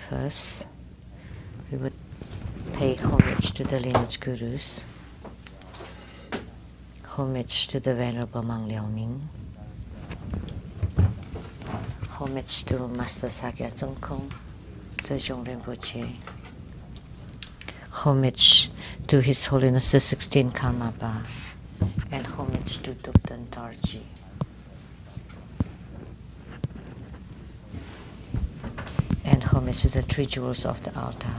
First, we would pay homage to the lineage gurus, homage to the Venerable Mang Liaoming, homage to Master Sakya Tsongkhong, the Zhong Rinpoche, homage to His Holiness the 16th Karmapa, and homage to Thupten Tarji. And homage to the three jewels of the altar,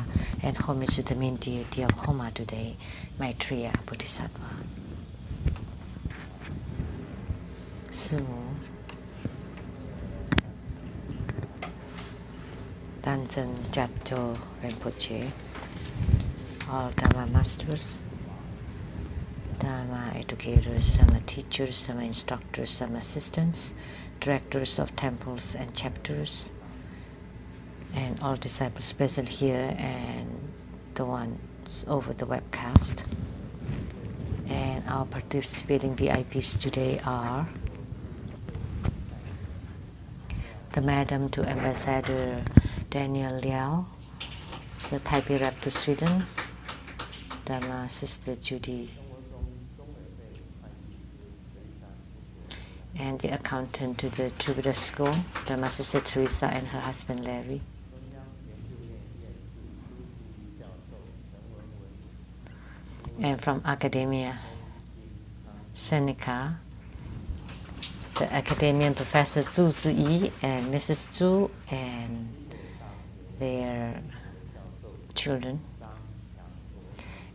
and homage to the main deity of Homa today, Maitreya Bodhisattva. 师母 Danzen Jatto Rinpoche, all Dharma masters, Dharma educators, Dharma teachers, Dharma instructors, Dharma assistants, directors of temples and chapters, and all disciples present here and the ones over the webcast. And our participating VIPs today are the Madam to Ambassador Daniel Liao, the Taipei Rep to Sweden, Dharma Sister Judy, and the accountant to the Troubadour School, Dharma Sister Teresa and her husband Larry. And from Academia Seneca, the academician Professor Zhu Ziyi and Mrs. Zhu and their children.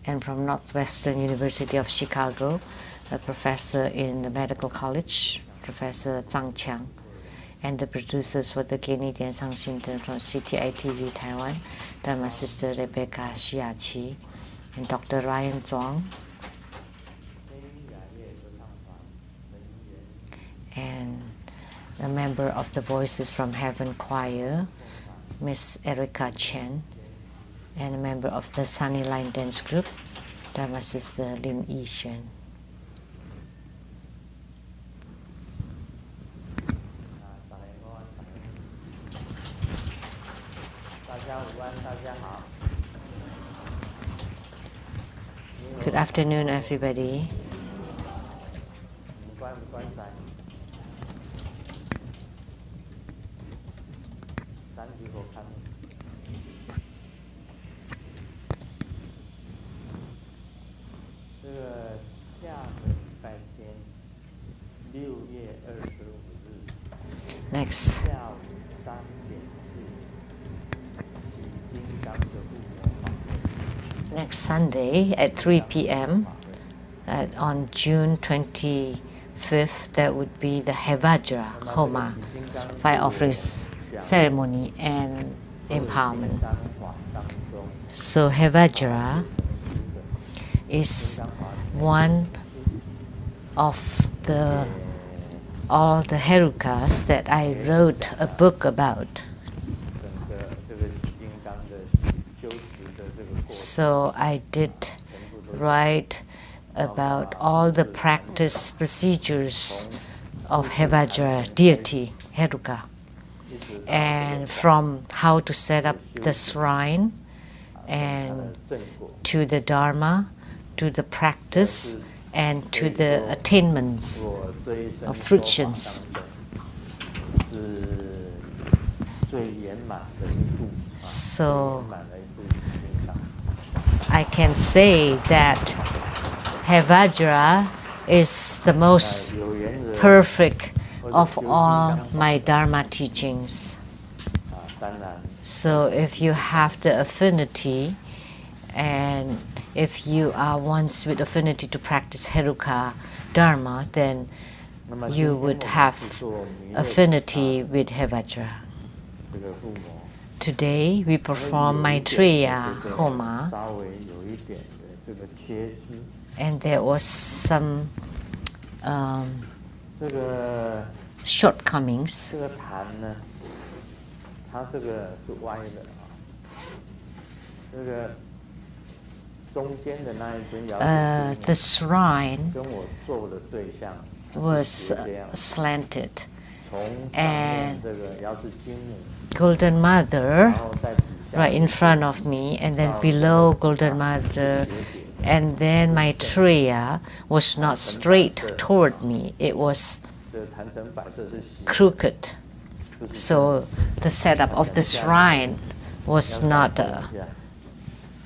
And from Northwestern University of Chicago, a professor in the medical college, Professor Zhang Qiang, and the producers for the Geni Diansang Shinten from CTI TV Taiwan, Dharma Sister Rebecca Xiaqi, and Dr. Ryan Zhuang, and a member of the Voices from Heaven Choir, Miss Erica Chen, and a member of the Sunny Line Dance Group, Dharma Sister Lin Yixuan. Good afternoon, everybody. Next Sunday at 3 p.m. On June 25th, that would be the Hevajra Homa, fire offerings ceremony and empowerment. So Hevajra is one of all the Herukas that I wrote a book about. So I did write about all the practice procedures of Hevajra deity, Heruka, and from how to set up the shrine and to the Dharma, to the practice, and to the attainments of fruitions. So I can say that Hevajra is the most perfect of all my Dharma teachings. So if you have the affinity, and if you are ones with affinity to practice Heruka Dharma, then you would have affinity with Hevajra. Today we perform Maitreya Homa, and there was some shortcomings. The shrine was slanted, and Golden Mother right in front of me, and then below Golden Mother, and then Maitreya was not straight toward me, it was crooked. So the setup of the shrine was not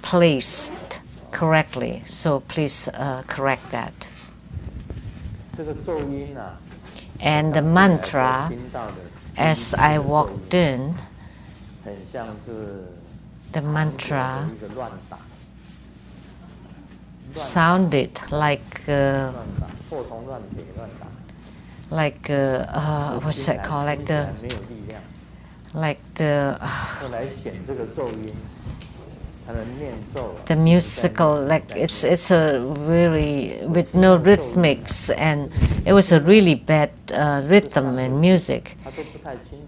placed correctly. So please correct that. And the mantra, as I walked in, the mantra sounded like what's that called? The musical, like it's a very with no rhythmics, and it was a really bad rhythm and music.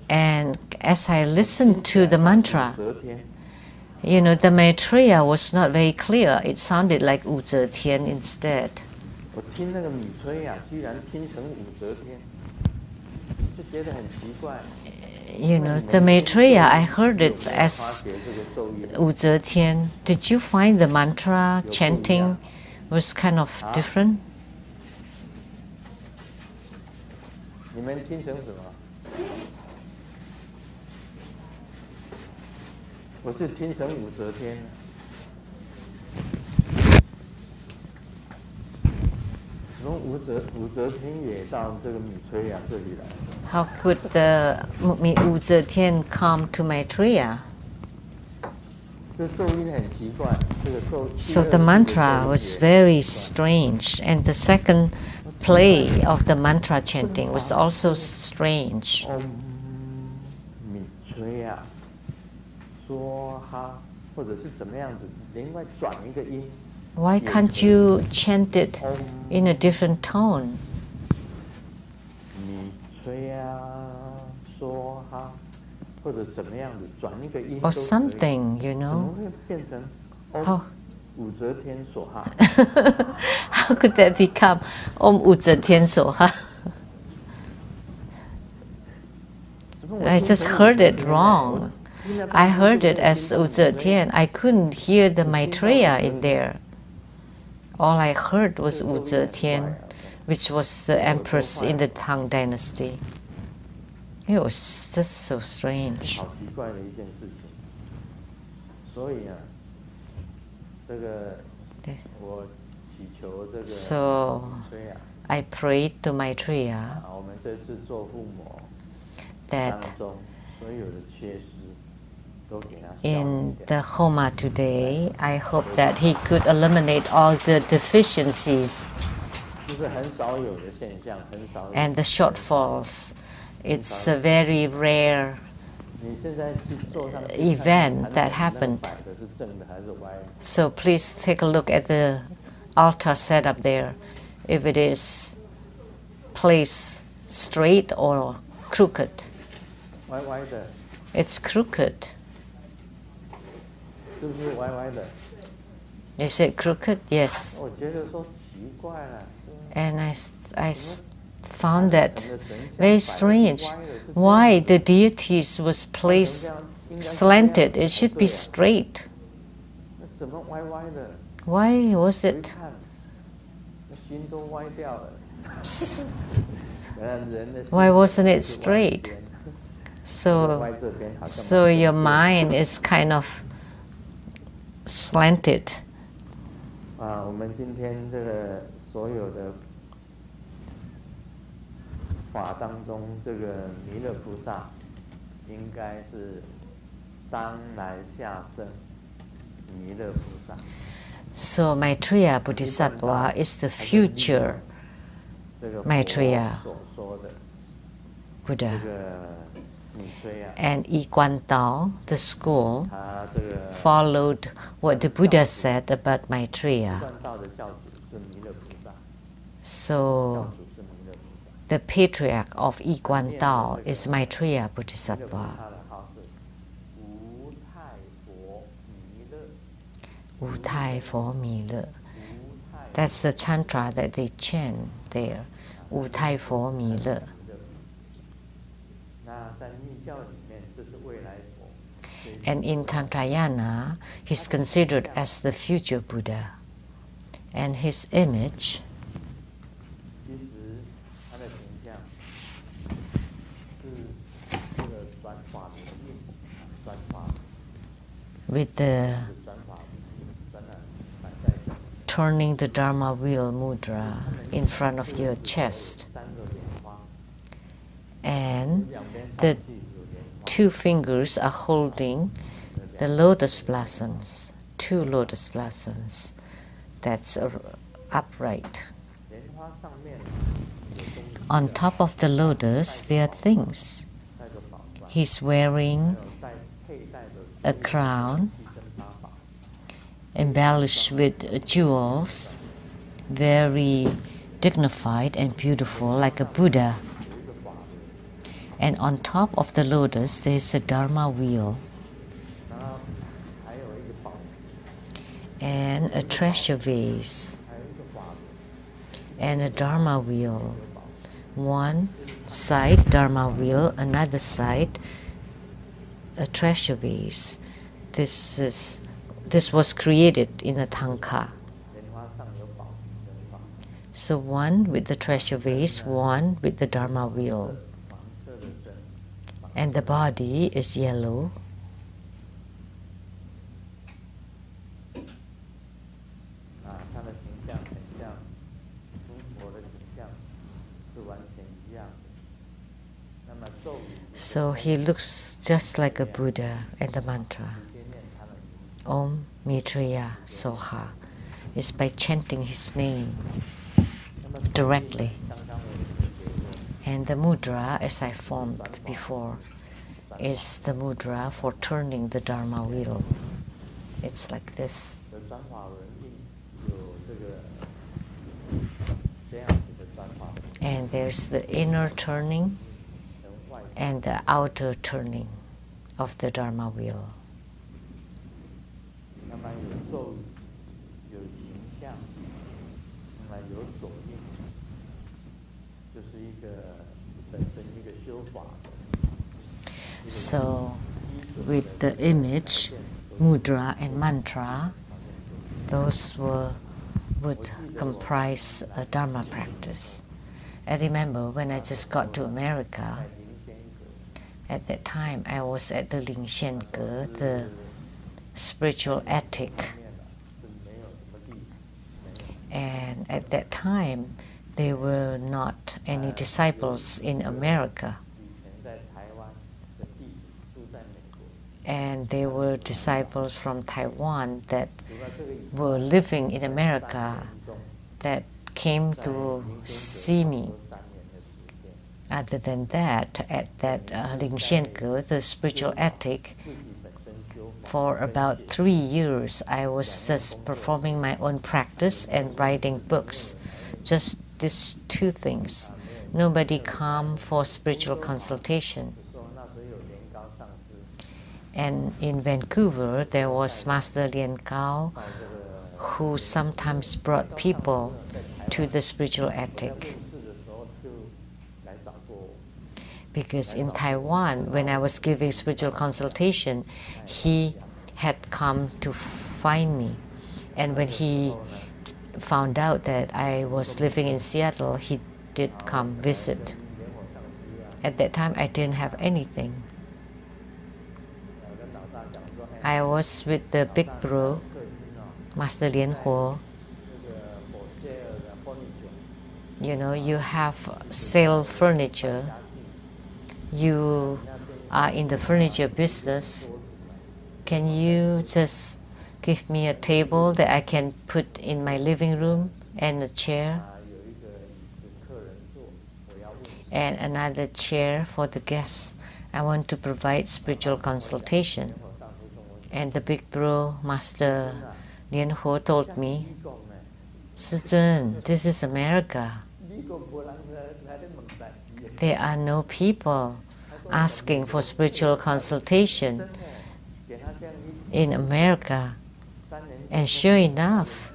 And as I listened to the mantra, you know, the Maitreya was not very clear. It sounded like Wu Zhe Tian instead. You know, the Maitreya, I heard it as Wu Zhe Tian. Did you find the mantra chanting was kind of different? How could the Wu Zhe Tian come to Maitreya? So the mantra was very strange, and the second play of the mantra chanting was also strange. Why can't you chant it in a different tone? Or something, you know? How could that become Om Wu Zhe Tian So Ha? I just heard it wrong. I heard it as Wu Zhe Tian. I couldn't hear the Maitreya in there. All I heard was Wu Zhe Tian, which was the empress in the Tang Dynasty. It was just so strange. So I prayed to Maitreya that in the Homa today, I hope that he could eliminate all the deficiencies and the shortfalls. It's a very rare event that happened. So please take a look at the altar setup there, if it is placed straight or crooked. It's crooked. Is it crooked? Yes. And I found that very strange. Why the deities was placed slanted? It should be straight. Why was it? Why wasn't it straight? So your mind is kind of slanted. So Maitreya Bodhisattva is the future Maitreya Buddha. And Yi Guan Dao, the school, followed what the Buddha said about Maitreya. So the patriarch of Yi Guan Dao is Maitreya Bodhisattva. Wu Tai Fo Mi Le. That's the chantra that they chant there. Wu Tai Fo Mi Le. And in Tantrayana, he's considered as the future Buddha. And his image with the turning the Dharma wheel mudra in front of your chest. And the two fingers are holding the lotus blossoms, two lotus blossoms that's upright. On top of the lotus, there are things. He's wearing a crown embellished with jewels, very dignified and beautiful, like a Buddha. And on top of the lotus, there's a Dharma wheel and a treasure vase and a Dharma wheel. One side Dharma wheel, another side a treasure vase. This was created in a tanka. So one with the treasure vase, one with the Dharma wheel. And the body is yellow. So he looks just like a Buddha. And the mantra, Om Maitreya Soha, is by chanting his name directly. And the mudra, as I formed before, is the mudra for turning the Dharma wheel. It's like this. And there's the inner turning and the outer turning of the Dharma wheel. So, with the image, mudra and mantra, those would comprise a Dharma practice. I remember when I just got to America, at that time I was at the Sheng-Yen, the spiritual attic. And at that time, there were not any disciples in America. And there were disciples from Taiwan that were living in America that came to see me. Other than that, at that Sheng-Yen, the spiritual attic, for about 3 years, I was just performing my own practice and writing books. Just these two things. Nobody come for spiritual consultation. And in Vancouver, there was Master Lien Kao, who sometimes brought people to the spiritual attic. Because in Taiwan, when I was giving spiritual consultation, he had come to find me. And when he found out that I was living in Seattle, he did come visit. At that time, I didn't have anything. I was with the big bro, Master Lien Ho. You know, you have sell furniture. You are in the furniture business. Can you just give me a table that I can put in my living room and a chair? And another chair for the guests. I want to provide spiritual consultation. And the big bro, Master Lien Ho, told me, Sujun, this is America. There are no people asking for spiritual consultation in America. And sure enough,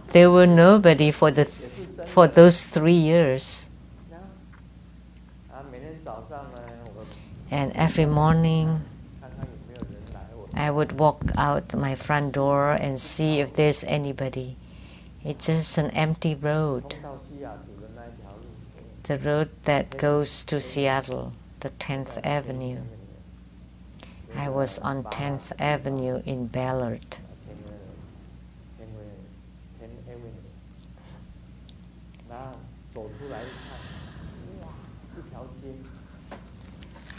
there were nobody for those 3 years. And every morning, I would walk out my front door and see if there's anybody. It's just an empty road. The road that goes to Seattle, the 10th Avenue. I was on 10th Avenue in Ballard.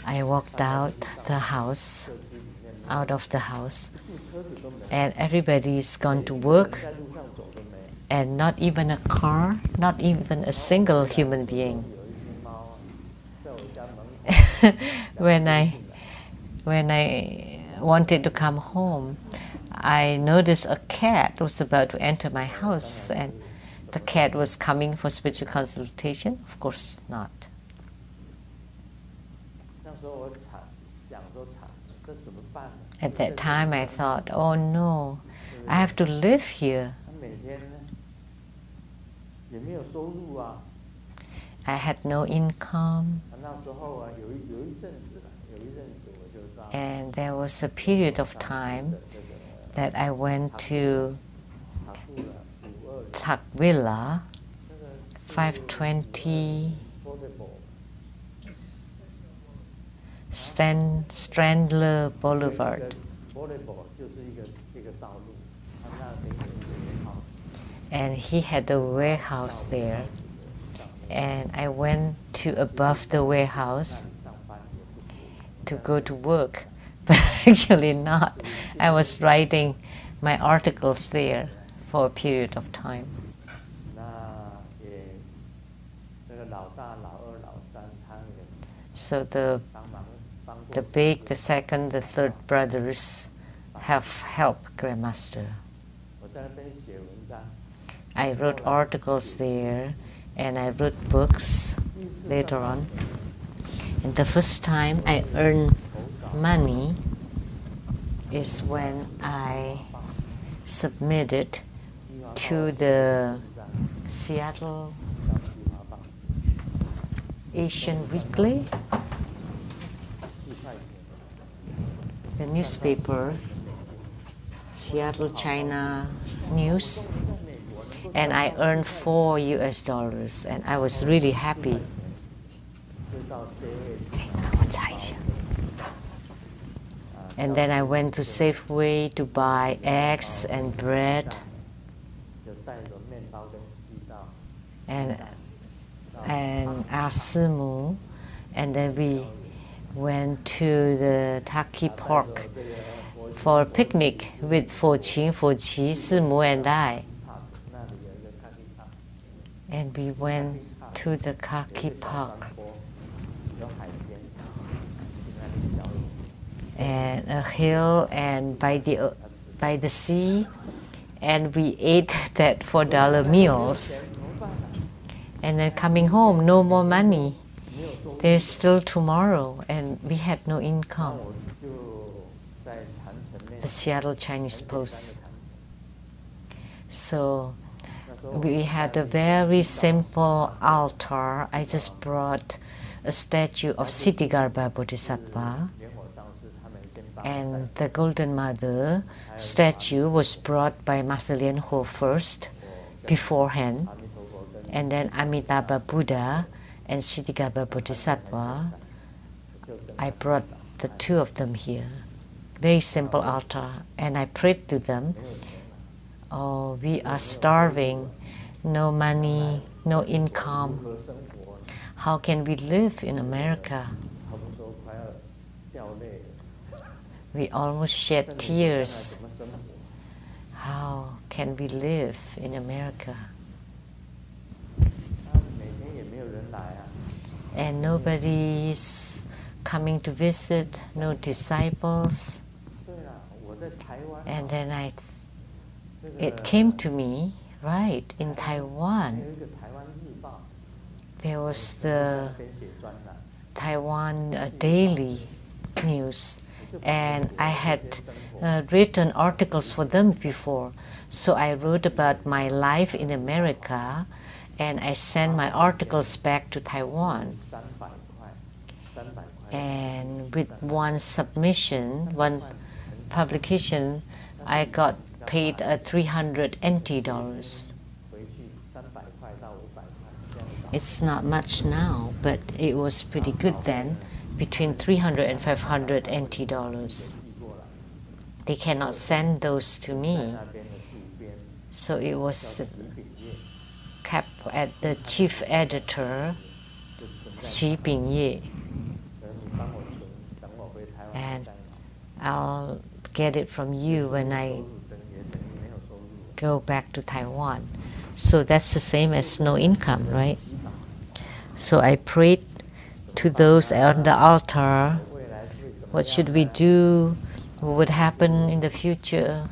I walked out of the house, and everybody's gone to work, and not even a car, not even a single human being. When I wanted to come home, I noticed a cat was about to enter my house, and the cat was coming for spiritual consultation? Of course not. At that time I thought, oh no, I have to live here. I had no income. And there was a period of time that I went to Tuck Villa, 520 Strandler Boulevard. And he had a warehouse there. And I went to above the warehouse to go to work, but actually not. I was writing my articles there for a period of time. So the big, the second, the third brothers have helped Grandmaster. I wrote articles there, and I wrote books later on. And the first time I earned money is when I submitted to the Seattle Asian Weekly, the newspaper, Seattle China News, and I earned $4 US, and I was really happy. And then I went to Safeway to buy eggs and bread and asimu, and then we went to the Taki Park for a picnic with Foqi, Simu, and I. And we went to the Taki Park and a hill and by the sea, and we ate that $4 meals. And then coming home, no more money. There's still tomorrow, and we had no income. The Seattle Chinese Post. So we had a very simple altar. I just brought a statue of Siddhigarbha Bodhisattva, and the Golden Mother statue was brought by Master Lien Ho first, beforehand, and then Amitabha Buddha and Siddhigarbha Bodhisattva. I brought the two of them here. Very simple altar, and I prayed to them. Oh, we are starving, no money, no income. How can we live in America? We almost shed tears. How can we live in America? And nobody's coming to visit, no disciples. And then it came to me, right, in Taiwan, there was the Taiwan Daily News, and I had written articles for them before. So I wrote about my life in America, and I sent my articles back to Taiwan. And with one submission, one publication, I got paid $300 NT. It's not much now, but it was pretty good then, between 300 and 500 NT dollars. They cannot send those to me, so it was kept at the chief editor, Sheng-Yen, and I'll get it from you when I go back to Taiwan. So that's the same as no income, right? So I prayed to those on the altar, what should we do, what would happen in the future.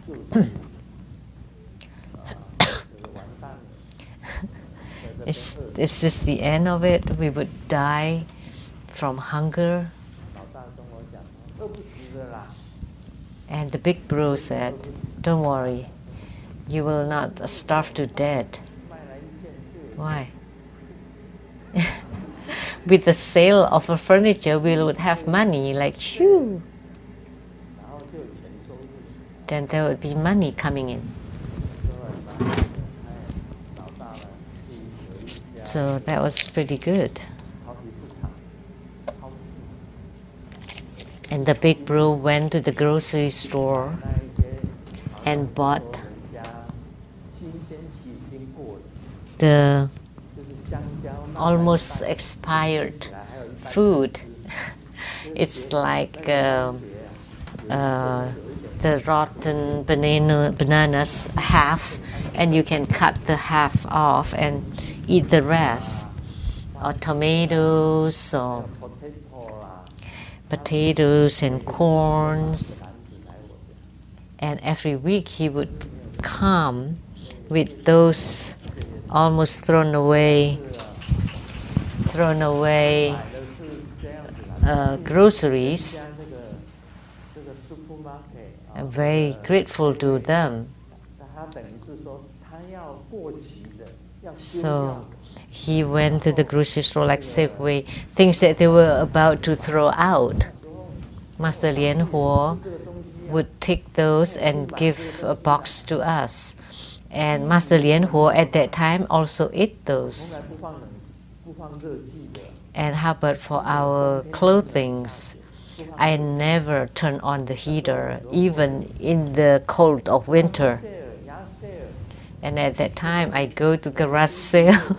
Is this the end of it? We would die from hunger. And the big bro said, don't worry, you will not starve to death. Why? With the sale of a furniture, we would have money, like, shoo. Then there would be money coming in. So that was pretty good. And the big bro went to the grocery store and bought the almost expired food. It's like the rotten bananas half, and you can cut the half off and eat the rest, or tomatoes, or potatoes and corns. And every week he would come with those almost thrown away groceries. I'm very grateful to them. So he went to the grocery store like Safeway, things that they were about to throw out. Master Lien Huo would take those and give a box to us. And Master Lien Huo at that time also ate those. And how about for our clothing? I never turn on the heater, even in the cold of winter. And at that time, I go to garage sale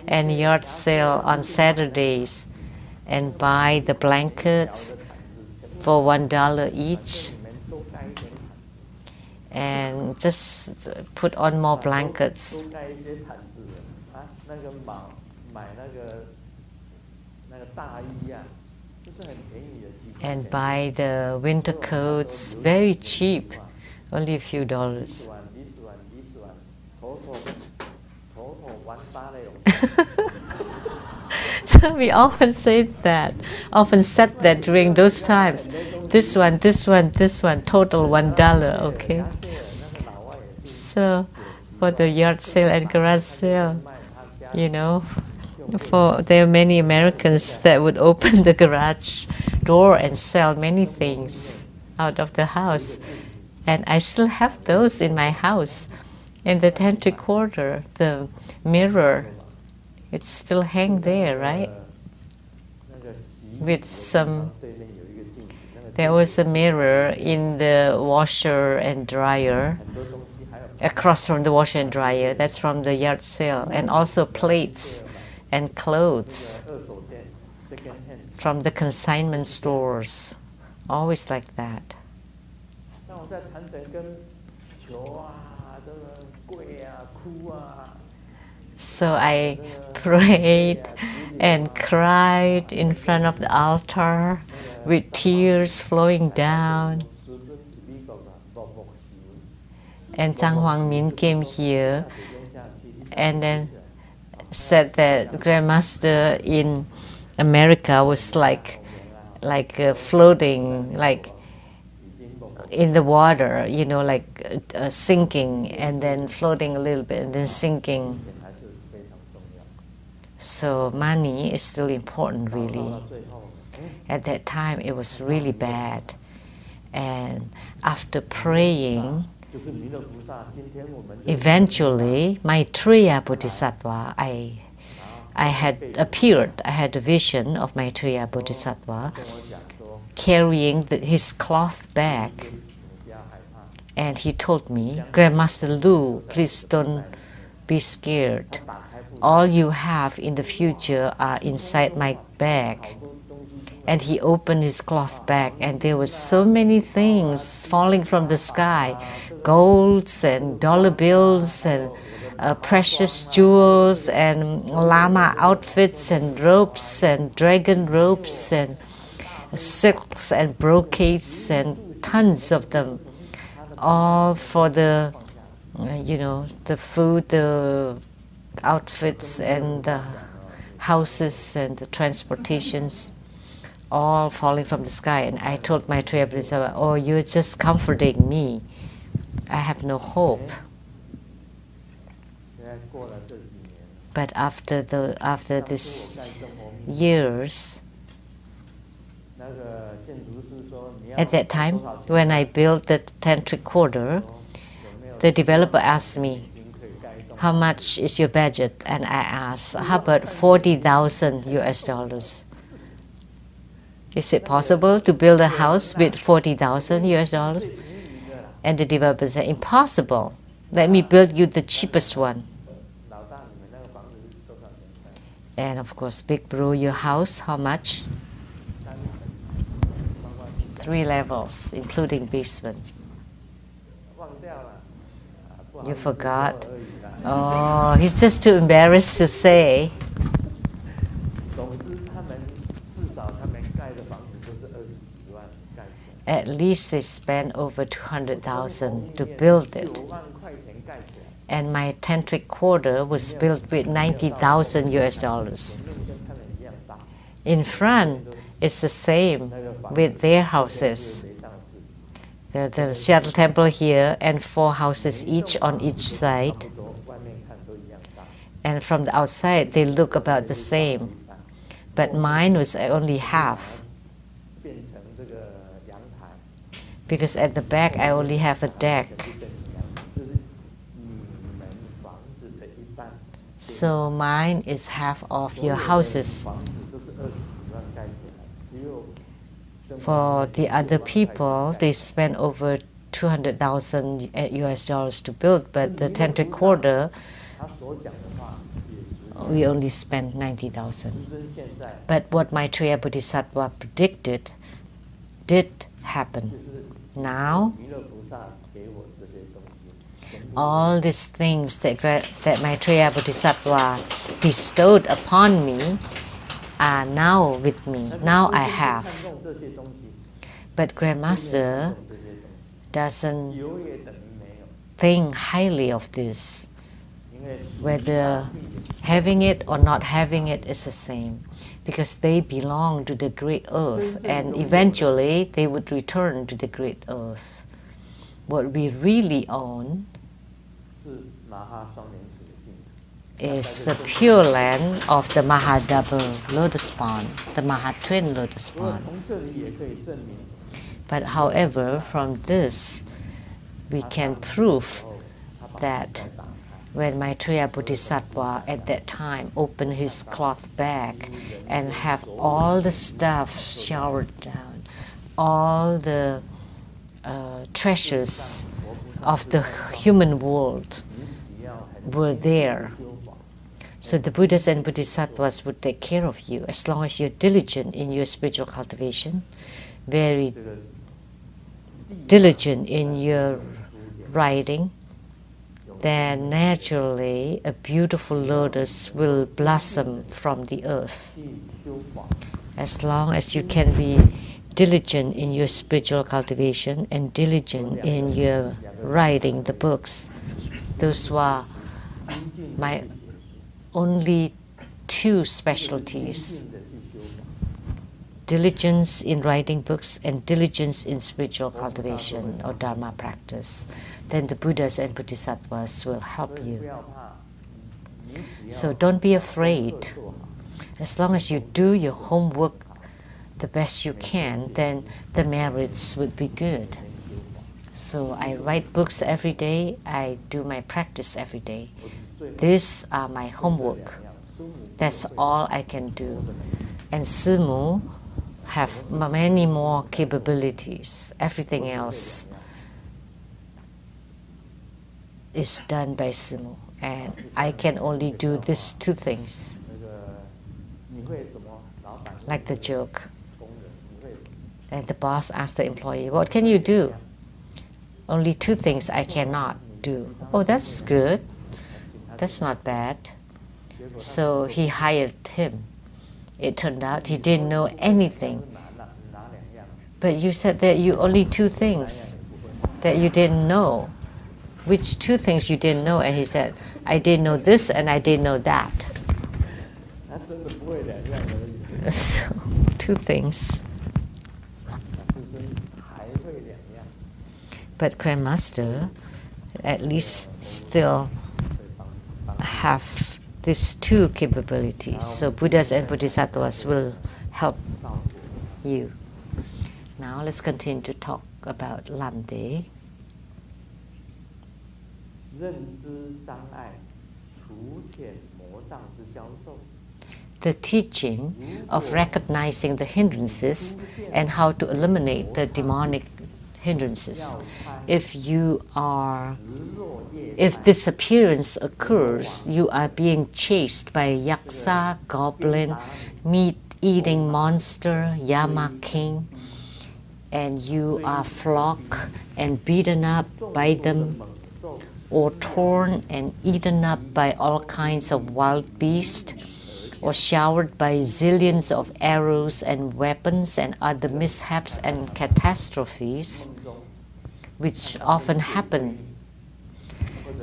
and yard sale on Saturdays and buy the blankets for $1 each. And just put on more blankets. And buy the winter coats, very cheap, only a few dollars. So we often said that during those times. This one, total $1, okay? So for the yard sale and garage sale, you know, there are many Americans that would open the garage door and sell many things out of the house. And I still have those in my house. In the 10¾ the mirror, it's still hang there, right? With some, there was a mirror in the washer and dryer, across from the washer and dryer. That's from the yard sale. And also plates and clothes from the consignment stores, always like that. So I prayed and cried in front of the altar with tears flowing down. And Zhang Huangmin came here and then said that Grandmaster in America was like floating, like in the water, you know, like sinking and then floating a little bit and then sinking. So money is still important, really. At that time, it was really bad. And after praying, eventually, Maitreya Bodhisattva, I had appeared, I had a vision of Maitreya Bodhisattva carrying his cloth bag. And he told me, Grandmaster Lu, please don't be scared. All you have in the future are inside my bag. And he opened his cloth bag, and there were so many things falling from the sky, golds and dollar bills and precious jewels and lama outfits and ropes and dragon ropes and silks and brocades and tons of them, all for the, the food, the outfits and the houses and the transportations, all falling from the sky. And I told Maitreya Bodhisattva, oh, you're just comforting me. I have no hope. But after these years, at that time, when I built the tantric quarter, the developer asked me, how much is your budget? And I asked, how about 40,000 US dollars? Is it possible to build a house with 40,000 US dollars? And the developer said, impossible. Let me build you the cheapest one. And of course, Big Bro, your house, how much? 3 levels, including basement. You forgot? Oh, he's just too embarrassed to say. At least they spent over 200,000 to build it. And my tantric quarter was built with 90,000 US dollars. In front, it's the same with their houses. The Seattle Temple here and 4 houses each on each side. And from the outside, they look about the same. But mine was only half. Because at the back, I only have a deck. So mine is half of your houses. For the other people, they spend over 200,000 US dollars to build, but the tantric quarter, we only spent 90,000. But what Maitreya Bodhisattva predicted did happen. Now, all these things that Maitreya Bodhisattva bestowed upon me are now with me. Now I have. But Grandmaster doesn't think highly of this. Whether having it or not having it is the same, because they belong to the great earth, and eventually they would return to the great earth. What we really own is the pure land of the Maha Double Lotus Pond, the Maha Twin Lotus Pond. But however, from this, we can prove that when Maitreya Bodhisattva at that time opened his cloth bag and have all the stuff showered down, all the treasures of the human world were there. So the Buddhas and Bodhisattvas would take care of you as long as you're diligent in your spiritual cultivation, very diligent in your writing, then naturally a beautiful lotus will blossom from the earth. As long as you can be diligent in your spiritual cultivation and diligent in your writing the books. Those were my only 2 specialties: diligence in writing books and diligence in spiritual cultivation or Dharma practice. Then the Buddhas and Bodhisattvas will help you. So don't be afraid. As long as you do your homework the best you can, then the merits would be good. So I write books every day, I do my practice every day. These are my homework. That's all I can do. And Simu have many more capabilities. Everything else is done by Simu. And I can only do these two things. Like the joke. And the boss asked the employee, what can you do? Only two things I cannot do. Oh, that's good. That's not bad. So he hired him. It turned out he didn't know anything. But you said that you only two things that you didn't know. Which two things you didn't know? And he said, I didn't know this and I didn't know that. So, two things. But Grandmaster at least still have these two capabilities. So Buddhas and Bodhisattvas will help you. Now let's continue to talk about Lamdre. The teaching of recognizing the hindrances and how to eliminate the demonic hindrances. If this appearance occurs, you are being chased by a yaksa, goblin, meat-eating monster, Yama king, and you are flogged and beaten up by them, or torn and eaten up by all kinds of wild beasts, or showered by zillions of arrows and weapons and other mishaps and catastrophes, which often happen.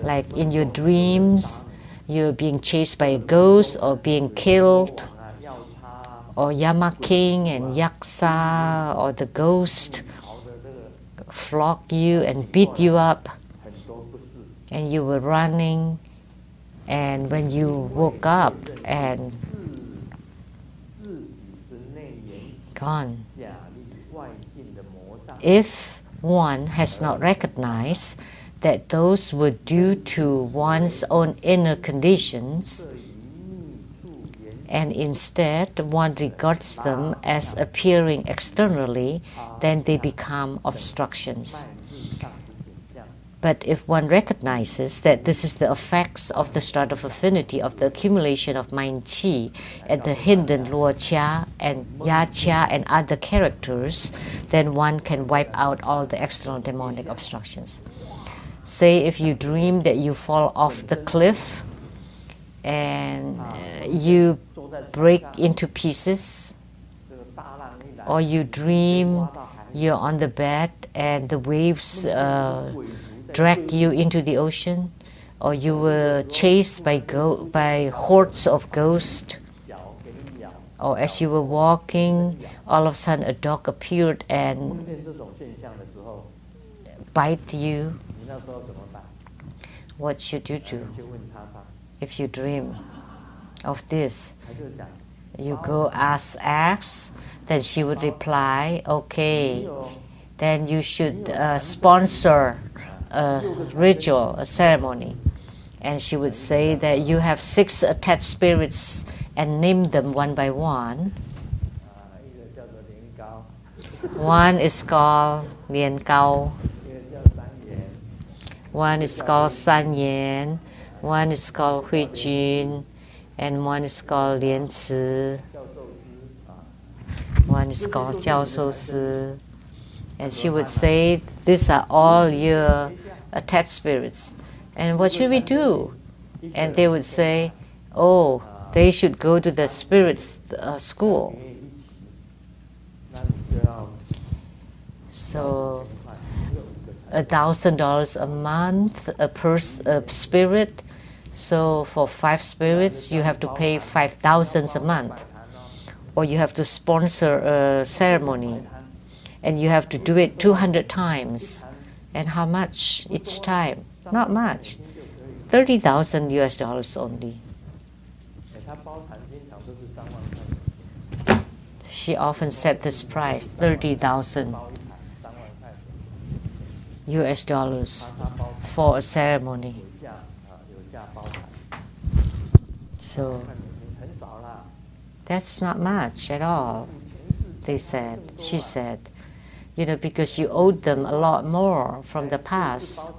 Like in your dreams, you're being chased by a ghost or being killed, or Yama King and Yaksa or the ghost flog you and beat you up, and you were running, and when you woke up and gone. If one has not recognized that those were due to one's own inner conditions, and instead one regards them as appearing externally, then they become obstructions. But if one recognizes that this is the effects of the start of affinity, of the accumulation of mind qi, and the hidden luo qia and ya qia and other characters, then one can wipe out all the external demonic obstructions. Say if you dream that you fall off the cliff and you break into pieces, or you dream you're on the bed and the waves drag you into the ocean, or you were chased by hordes of ghosts, or as you were walking, all of a sudden a dog appeared and bite you. What should you do if you dream of this? You go ask X, then she would reply, okay, then you should sponsor a ritual, a ceremony. And she would say that you have 6 attached spirits and name them one by one. One is called Lian Gao. One is called Sheng-Yen. One is called Hui Jun. And one is called Lian Ci. One is called Jiao Shou Si. And she would say, these are all your attached spirits. And what should we do? And they would say, oh, they should go to the spirits school. So $1,000 a month per spirit. So for 5 spirits, you have to pay 5,000 a month. Or you have to sponsor a ceremony. And you have to do it 200 times. And how much each time? Not much. $30,000 only. She often set this price, $30,000 for a ceremony. So that's not much at all, they said. She said, you know, because you owed them a lot more from the past.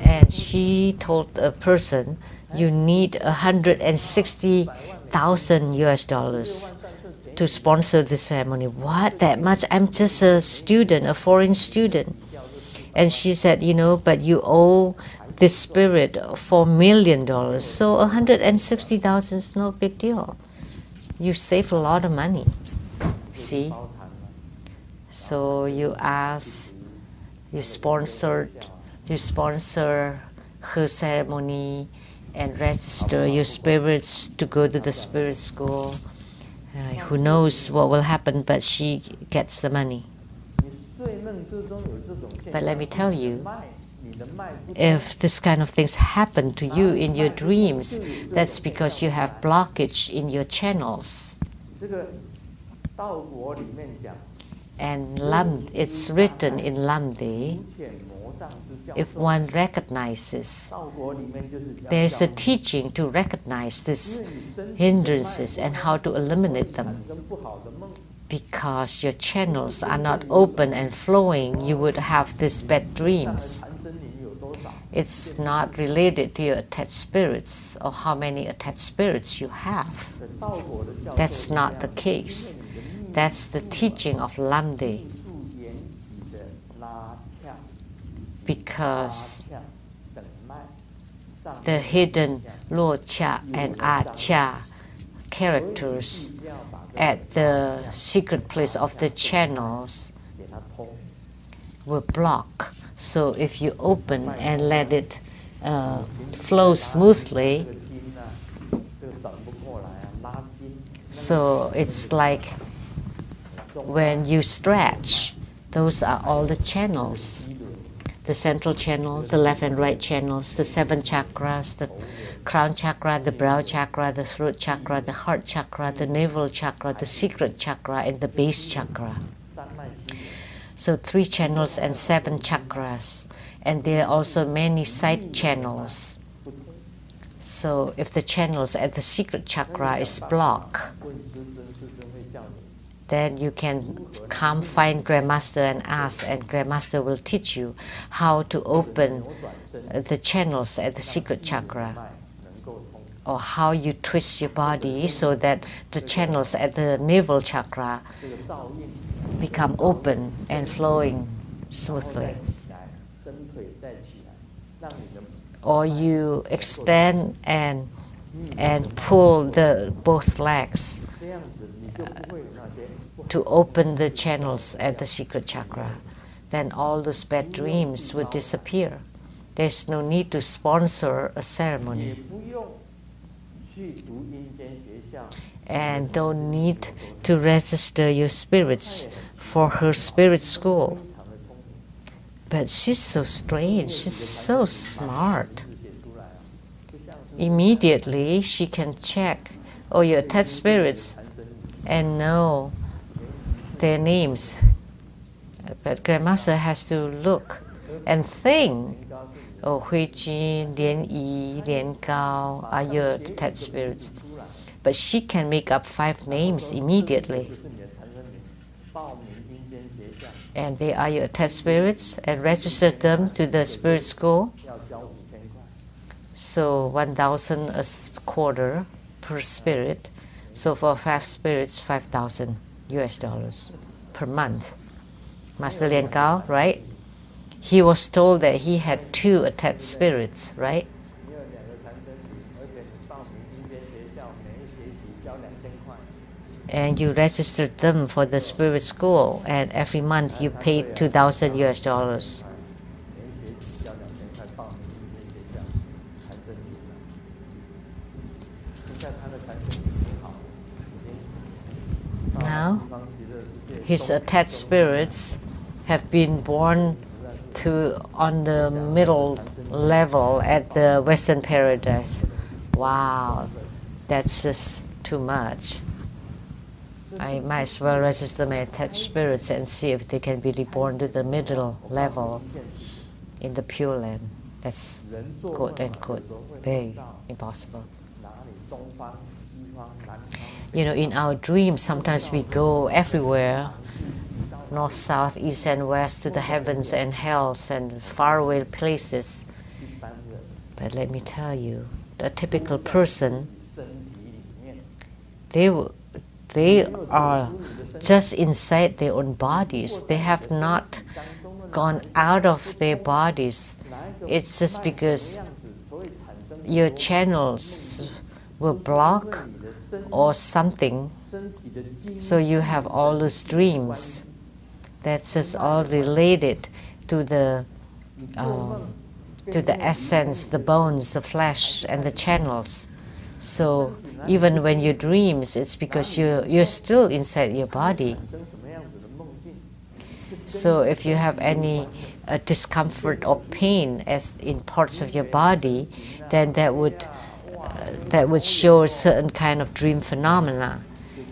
And she told a person, you need $160,000 to sponsor the ceremony. What, that much? I'm just a student, a foreign student. And she said, you know, but you owe this spirit $4 million. So $160,000 is no big deal. You save a lot of money. See? So you ask, you sponsor her ceremony and register your spirits to go to the spirit school. Who knows what will happen, but she gets the money. But let me tell you, if this kind of things happen to you in your dreams, that's because you have blockage in your channels. And it's written in Lamdre, if one recognizes, there's a teaching to recognize these hindrances and how to eliminate them. Because your channels are not open and flowing, you would have these bad dreams. It's not related to your attached spirits or how many attached spirits you have. That's not the case. That's the teaching of Lamdre. Because the hidden Lo Cha and A Cha characters at the secret place of the channels will block. So if you open and let it flow smoothly, so it's like when you stretch, those are all the channels. The central channel, the left and right channels, the 7 chakras, the crown chakra, the brow chakra, the throat chakra, the heart chakra, the navel chakra, the secret chakra, and the base chakra. So 3 channels and 7 chakras. And there are also many side channels. So if the channels at the secret chakra is blocked, then you can come find Grandmaster and ask, and Grandmaster will teach you how to open the channels at the secret chakra, or how you twist your body so that the channels at the navel chakra become open and flowing smoothly. Or you extend and pull both legs to open the channels at the secret chakra. Then all those bad dreams would disappear. There's no need to sponsor a ceremony. And don't need to register your spirits for her spirit school. But she's so strange, she's so smart. Immediately she can check all your attached spirits and know their names. But Grandmaster has to look and think, oh, Hui Jun, Lian Yi, Lian Gao are your attached spirits. But she can make up 5 names immediately. And they are your attached spirits, and register them to the spirit school. So 1,000 a quarter per spirit. So for 5 spirits, $5,000 per month. Master Lian Gao, right? He was told that he had 2 attached spirits, right? And you registered them for the spirit school, and every month you paid $2,000. Now, his attached spirits have been born on the middle level at the Western Paradise. Wow, that's just too much. I might as well register my attached spirits and see if they can be reborn to the middle level in the Pure Land. That's quote unquote very impossible. You know, in our dreams, sometimes we go everywhere, north, south, east, and west, to the heavens and hells and faraway places. But let me tell you, the typical person, they are just inside their own bodies. They have not gone out of their bodies. It's just because your channels were blocked or something, so you have all those dreams. That's just all related to the essence, the bones, the flesh, and the channels. So even when you dreams, it's because you're still inside your body. So if you have any discomfort or pain as in parts of your body, then that would show a certain kind of dream phenomena.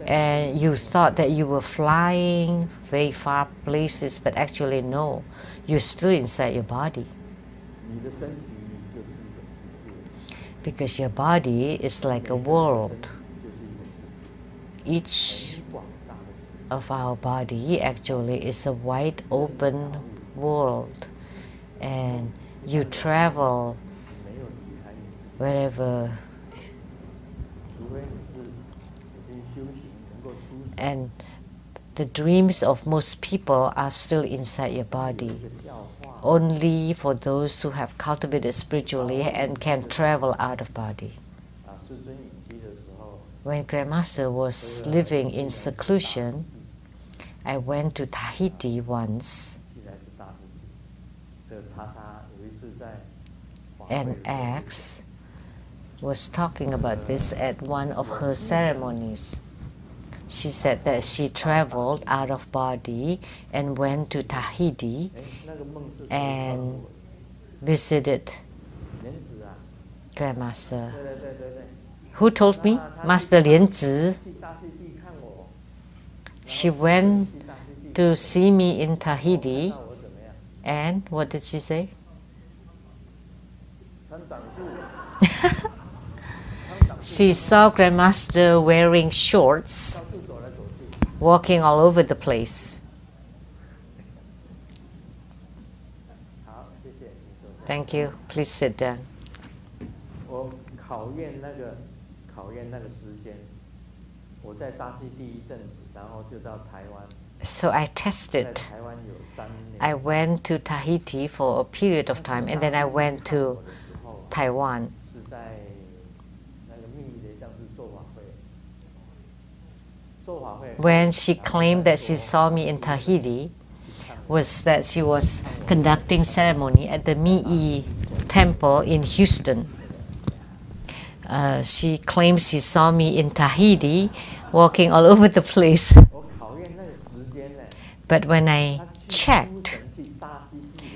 And you thought that you were flying very far places, but actually no, you're still inside your body. Because your body is like a world. Each of our body actually is a wide open world, and you travel wherever, and the dreams of most people are still inside your body. Only for those who have cultivated spiritually and can travel out of body. When Grandmaster was living in seclusion, I went to Tahiti once, and X was talking about this at one of her ceremonies. She said that she traveled out of body and went to Tahiti and visited Grandmaster. Who told me? Master Lianzi. She went to see me in Tahiti, and what did she say? She saw Grandmaster wearing shorts, walking all over the place. Thank you. Please sit down. So I tested. I went to Tahiti for a period of time, and then I went to Taiwan. When she claimed that she saw me in Tahiti, was that she was conducting ceremony at the Mi'i temple in Houston. She claims she saw me in Tahiti, walking all over the place. But when I checked,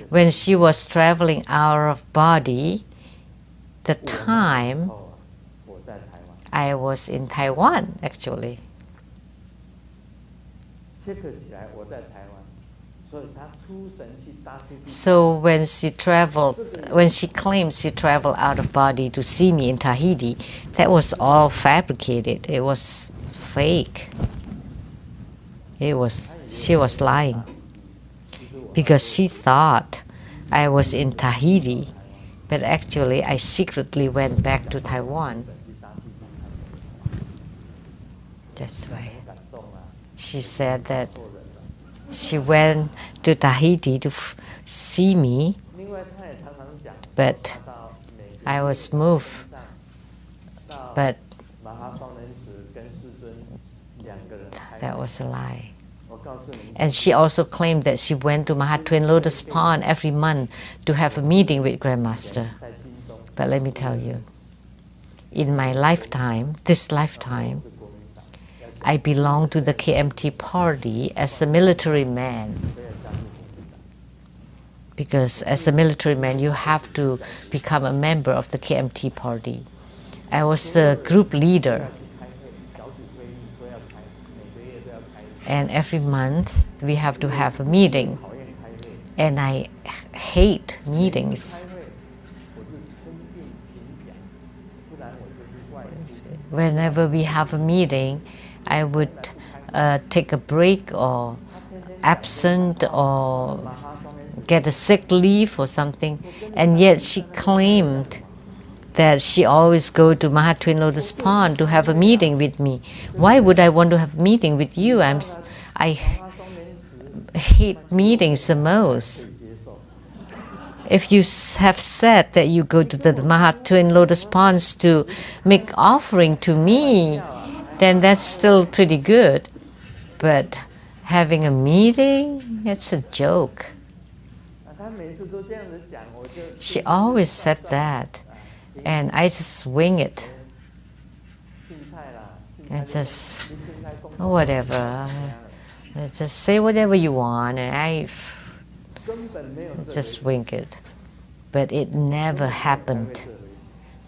when she was traveling out of body, the time I was in Taiwan, actually. So when she claims she traveled out of body to see me in Tahiti, that was all fabricated. It was fake. She was lying, because she thought I was in Tahiti, but actually I secretly went back to Taiwan. That's why she said that she went to Tahiti to see me, but I was moved. But that was a lie. And she also claimed that she went to Mahat Twin Lotus Pond every month to have a meeting with Grandmaster. But let me tell you, in my lifetime, this lifetime, I belong to the KMT party as a military man. because as a military man, you have to become a member of the KMT party. I was the group leader. And every month we have to have a meeting. And I hate meetings. Whenever we have a meeting, I would take a break or absent or get a sick leave or something. And yet she claimed that she always go to Maha Twin Lotus Pond to have a meeting with me. Why would I want to have a meeting with you? I hate meetings the most. If you have said that you go to the Maha Twin Lotus Ponds to make offering to me, then that's still pretty good. But having a meeting, it's a joke. She always said that. And I just wing it. And just, whatever. Just say whatever you want, and I just wing it. But it never happened.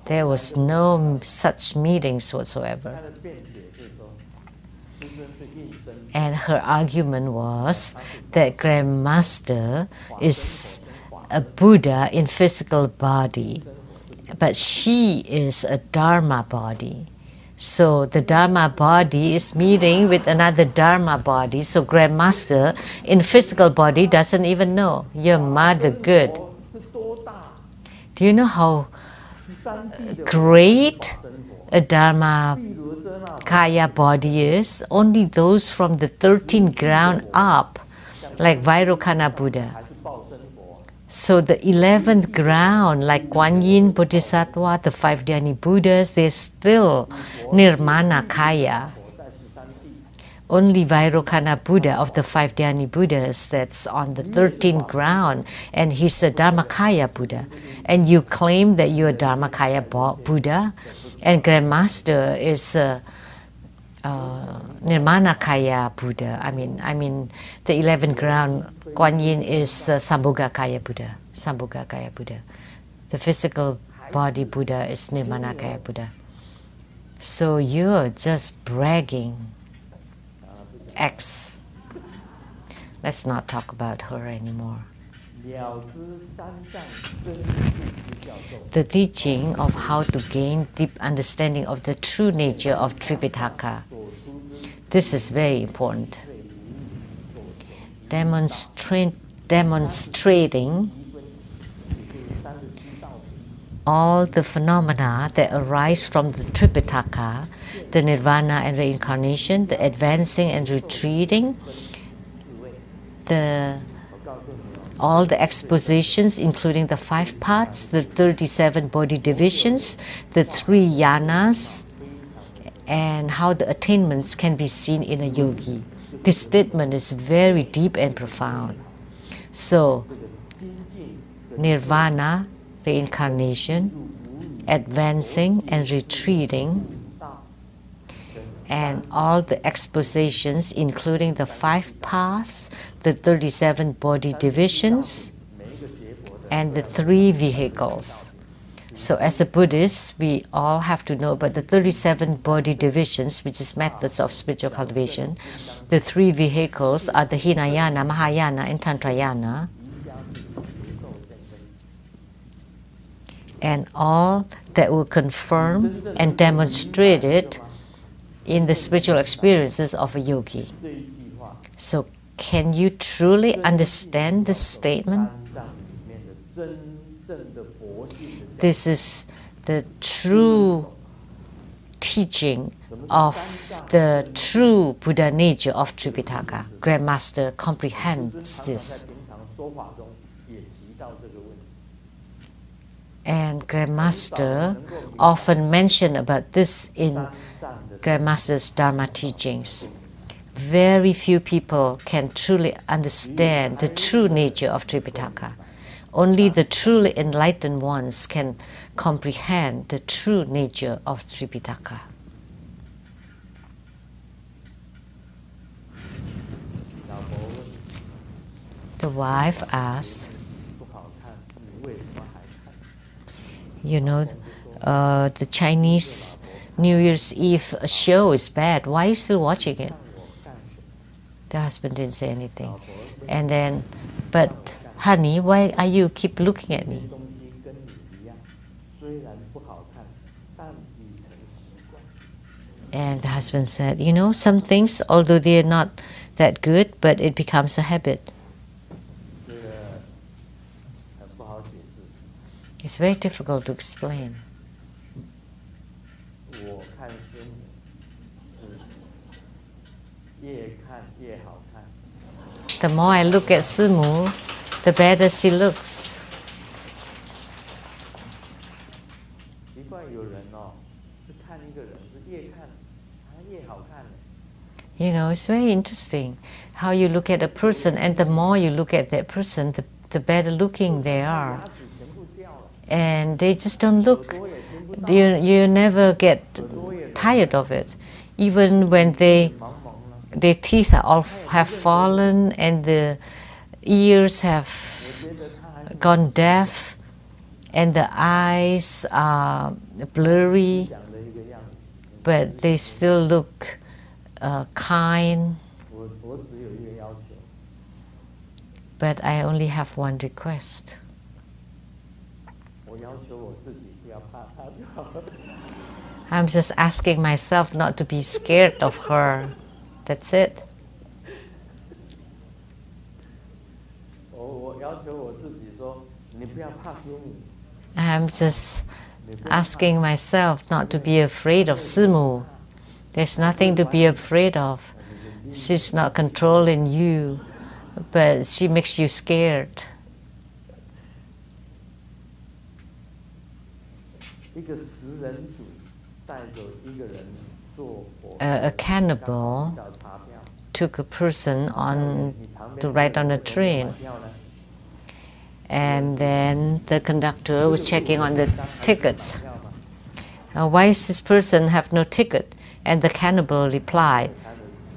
There was no such meetings whatsoever. And her argument was that Grandmaster is a Buddha in physical body, but she is a Dharma body. So the Dharma body is meeting with another Dharma body. So Grandmaster in physical body doesn't even know. Your mother good. Do you know how great a Dharma Kaya body is? Only those from the 13th ground up, like Vairocana Buddha. So the 11th ground, like Kuan Yin, Bodhisattva, the 5 Dhyani Buddhas, they're still Nirmana Kaya. Only Vairocana Buddha of the 5 Dhyani Buddhas that's on the 13th ground, and he's the Dharmakaya Buddha. And you claim that you're a Dharmakaya Buddha, and Grandmaster is a Nirmanakaya Buddha. I mean, the 11th ground, Kuan Yin is the Sambhogakaya Buddha. Sambhogakaya Buddha. The physical body Buddha is Nirmanakaya Buddha. So you're just bragging. X. Let's not talk about her anymore. The teaching of how to gain deep understanding of the true nature of Tripitaka. This is very important. Demonstrating all the phenomena that arise from the Tripitaka, the nirvana and reincarnation, the advancing and retreating, all the expositions, including the 5 paths, the 37 body divisions, the 3 yanas, and how the attainments can be seen in a yogi. This statement is very deep and profound. So, nirvana, reincarnation, advancing and retreating, and all the expositions, including the 5 paths, the 37 body divisions, and the 3 vehicles. So as a Buddhist, we all have to know about the 37 body divisions, which is methods of spiritual cultivation. The 3 vehicles are the Hinayana, Mahayana, and Tantrayana. And all that will confirm and demonstrate it in the spiritual experiences of a yogi. So can you truly understand this statement? This is the true teaching of the true Buddha nature of Tripitaka. Grandmaster comprehends this. And Grandmaster often mentioned about this in Grandmaster's Dharma teachings. Very few people can truly understand the true nature of Tripitaka. Only the truly enlightened ones can comprehend the true nature of Tripitaka. The wife asked, You know, the Chinese New Year's Eve show is bad. Why are you still watching it? The husband didn't say anything. And then, but honey, why are you keep looking at me? And the husband said, you know, some things, although they're not that good, but it becomes a habit. It's very difficult to explain. The more I look at Simu, the better she looks. You know, it's very interesting how you look at a person, and the more you look at that person, the better looking they are. And they just don't look. You never get tired of it. Even when their teeth have fallen and the ears have gone deaf and the eyes are blurry, but they still look kind. But I only have one request. I'm just asking myself not to be scared of her. That's it. I'm just asking myself not to be afraid of Simu. There's nothing to be afraid of. She's not controlling you, but she makes you scared. A cannibal took a person to ride on a train, and then the conductor was checking on the tickets. Why does this person have no ticket? And the cannibal replied,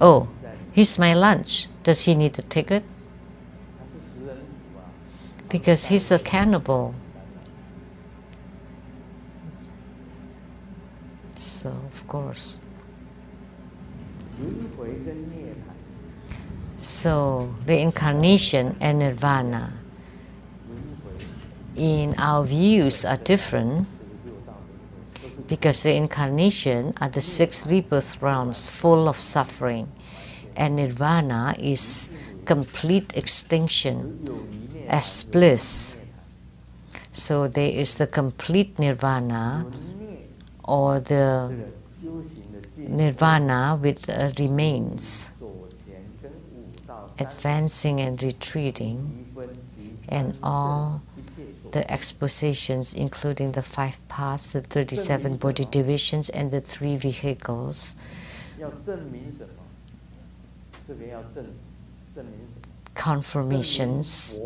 oh, he's my lunch. Does he need a ticket? Because he's a cannibal. So, of course. So, reincarnation and nirvana, in our views, are different, because reincarnation are the 6 rebirth realms full of suffering, and nirvana is complete extinction as bliss. So there is the complete nirvana, or the nirvana with remains, advancing and retreating, and all the expositions, including the 5 parts, the 37 body divisions, and the 3 vehicles. Confirmations.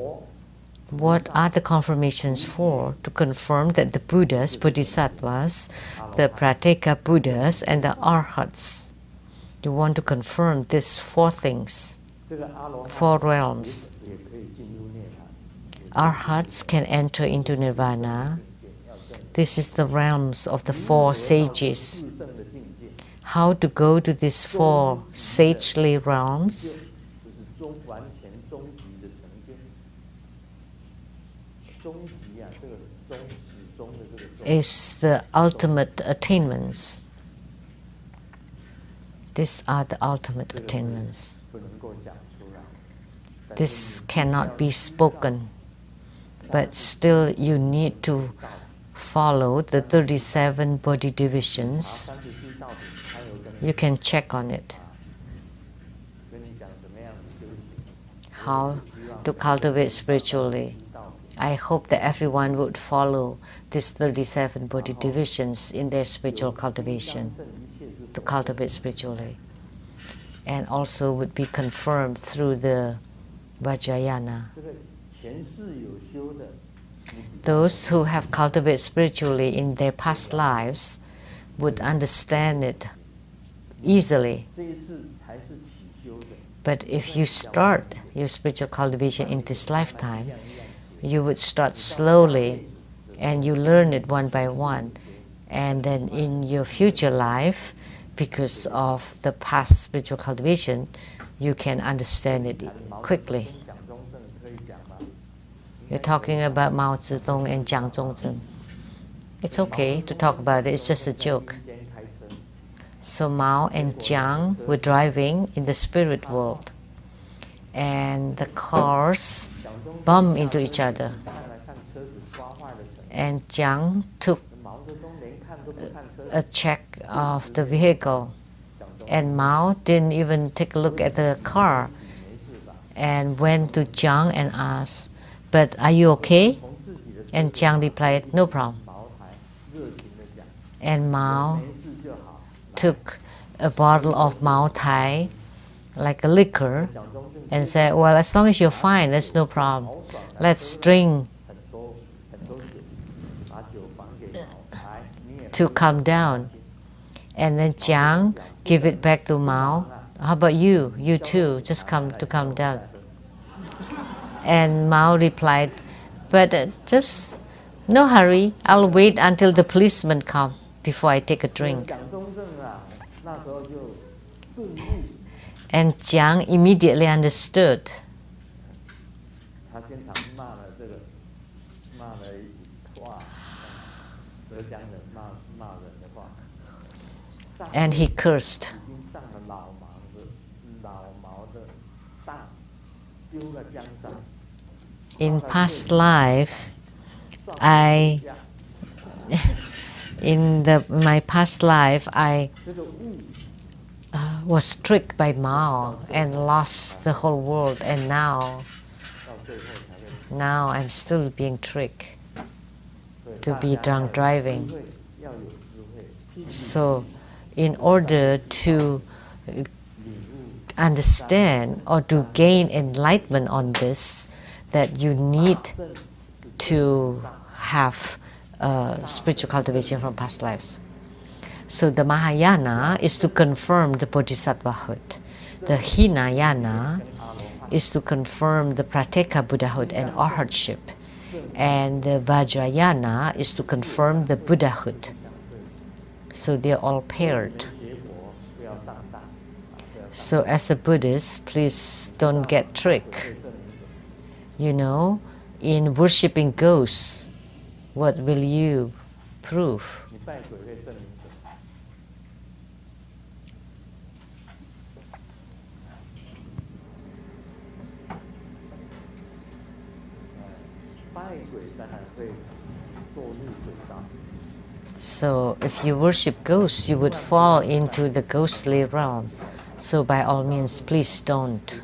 What are the confirmations for? To confirm that the Buddhas, Bodhisattvas, the Prateka Buddhas, and the Arhats. You want to confirm these 4 things, 4 realms. Arhats can enter into nirvana. This is the realms of the 4 sages. How to go to these 4 sagely realms? Is the ultimate attainments. These are the ultimate attainments. This cannot be spoken, but still you need to follow the 37 body divisions. You can check on it. How to cultivate spiritually. I hope that everyone would follow these 37 body divisions in their spiritual cultivation, to cultivate spiritually, and also would be confirmed through the Vajrayana. Those who have cultivated spiritually in their past lives would understand it easily. But if you start your spiritual cultivation in this lifetime, You would start slowly and you learn it one by one. And then in your future life, because of the past spiritual cultivation, you can understand it quickly. You're talking about Mao Zedong and Jiang Zhongzhen. It's okay to talk about it, it's just a joke. So Mao and Jiang were driving in the spirit world, and the cars bumped into each other. And Jiang took a check of the vehicle, and Mao didn't even take a look at the car and went to Jiang and asked, "But are you okay?" And Jiang replied, "No problem." And Mao took a bottle of Mao Tai, like a liquor, and said, "Well, as long as you're fine, that's no problem. Let's drink to calm down." And then Jiang gave it back to Mao. "How about you? You too, just come to calm down." And Mao replied, "But just no hurry. I'll wait until the policeman come before I take a drink." And Jiang immediately understood. And he cursed. In past life, my past life, I was tricked by Mao and lost the whole world, and now I'm still being tricked to be drunk driving. So in order to understand or to gain enlightenment on this, that you need to have spiritual cultivation from past lives. So the Mahayana is to confirm the Bodhisattvahood. The Hinayana is to confirm the Pratyeka Buddhahood and Arhatship. And the Vajrayana is to confirm the Buddhahood. So they're all paired. So as a Buddhist, please don't get tricked. You know, in worshipping ghosts, what will you prove? So if you worship ghosts, you would fall into the ghostly realm. So by all means, please don't.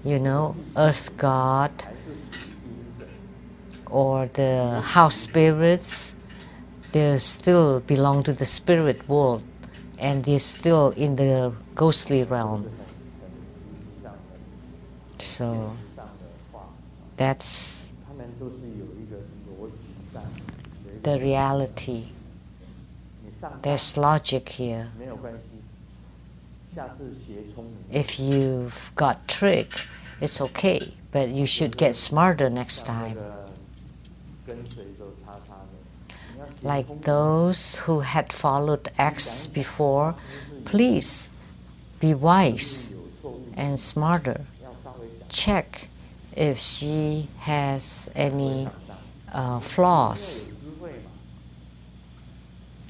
You know, earth god or the house spirits, they still belong to the spirit world, and they're still in the ghostly realm. So that's the reality. There's logic here. If you've got tricked, it's okay, but you should get smarter next time. Like those who had followed X before, please be wise and smarter. Check if she has any flaws.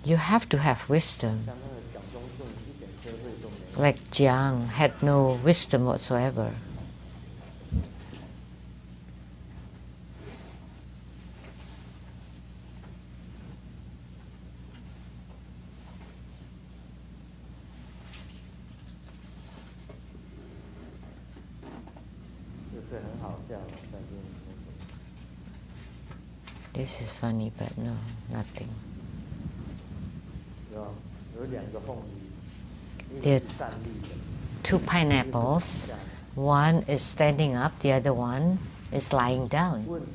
You have to have wisdom. Like Jiang had no wisdom whatsoever. This is funny, but no, nothing. There are two pineapples. One is standing up, the other one is lying down.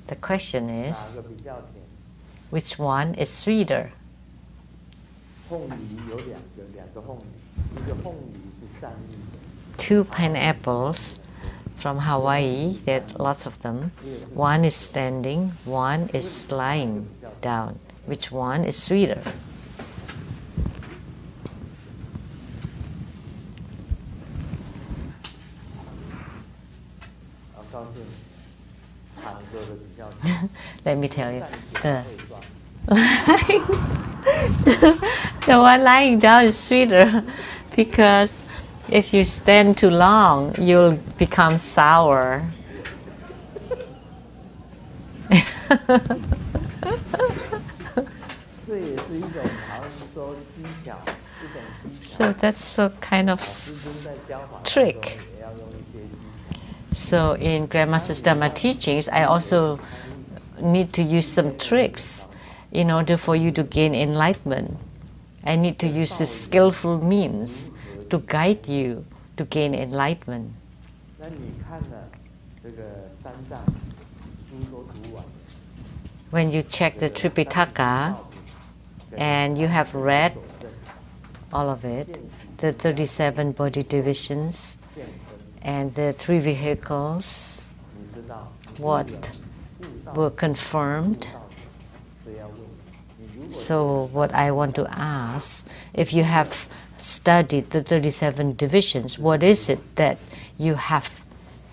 The question is, which one is sweeter? Two pineapples. from Hawaii. There are lots of them. One is standing, one is lying down. Which one is sweeter? Let me tell you, the one lying down is sweeter because if you stand too long, you'll become sour. So that's a kind of trick. So in Grandmaster's Dharma teachings, I also need to use some tricks in order for you to gain enlightenment. I need to use this skillful means to guide you to gain enlightenment. When you check the Tripitaka and you have read all of it, the 37 body divisions and the 3 vehicles, what were confirmed. So what I want to ask, if you have studied the 37 divisions, what is it that you have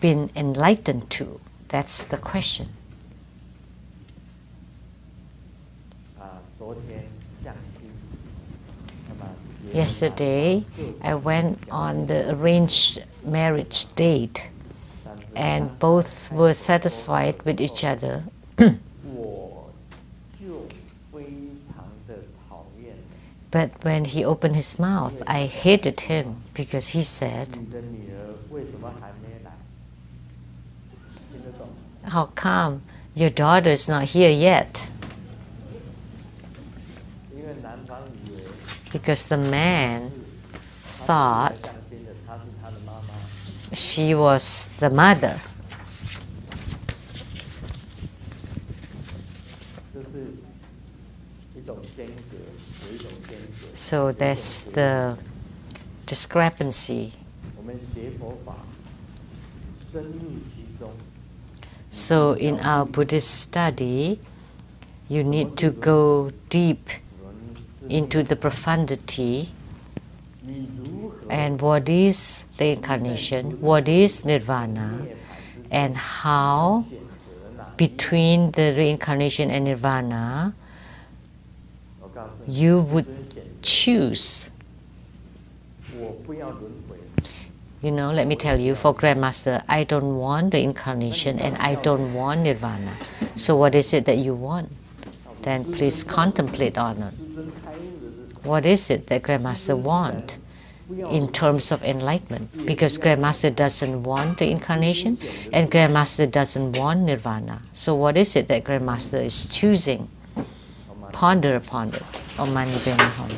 been enlightened to? That's the question. Yesterday, I went on the arranged marriage date, and both were satisfied with each other. But when he opened his mouth, I hated him because he said, "How come your daughter is not here yet?" Because the man thought she was the mother. So there's the discrepancy. So in our Buddhist study, you need to go deep into the profundity and what is reincarnation, what is nirvana, and how between the reincarnation and nirvana you would choose. You know, let me tell you, for Grandmaster, I don't want the incarnation and I don't want nirvana. So what is it that you want? Then please contemplate on it. What is it that Grandmaster wants in terms of enlightenment? Because Grandmaster doesn't want the incarnation and Grandmaster doesn't want nirvana. So what is it that Grandmaster is choosing? Ponder upon it. Om Mani Padme Hum.